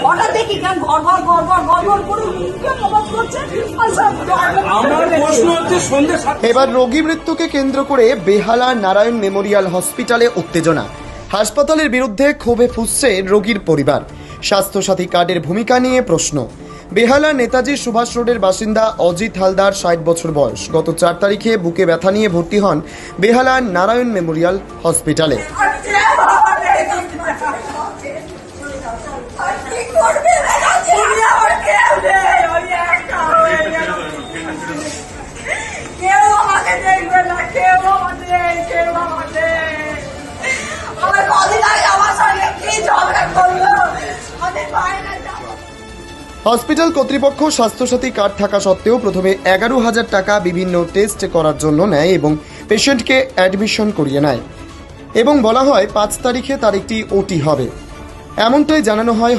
হঠাৎ দেখি কেন ঘর ঘর ঘর ঘর ঘর ঘর করে কেন আওয়াজ করছে। আমার প্রশ্ন হচ্ছে সন্ধ্যে এবার রোগী মৃত্যুকে কেন্দ্র করে বেহালা নারায়ণ মেমোরিয়াল হসপিটালে উত্তেজনা। হাসপাতালের বিরুদ্ধে ক্ষোভে ফুঁসছে রোগীর পরিবার। স্বাস্থ্যসাথী কার্ডের ভূমিকা নিয়ে প্রশ্ন। বেহালা নেতাজি সুভাষ রোডের বাসিন্দা অজিত হালদার 60 বছর বয়স। গত 4 তারিখে বুকে ব্যথা নিয়ে ভর্তি হন বেহালা নারায়ণ মেমোরিয়াল হসপিটালে। হসপিটাল কর্তৃপক্ষ স্বাস্থ্যসাথী কার্ড থাকা সত্ত্বেও প্রথমে 11,000 টাকা বিভিন্ন টেস্ট করার জন্য নেয় এবং পেশেন্টকে অ্যাডমিশন করিয়ে নেয় এবং বলা হয় 5 তারিখে তার একটি ওটি হবে। এমনটাই জানানো হয়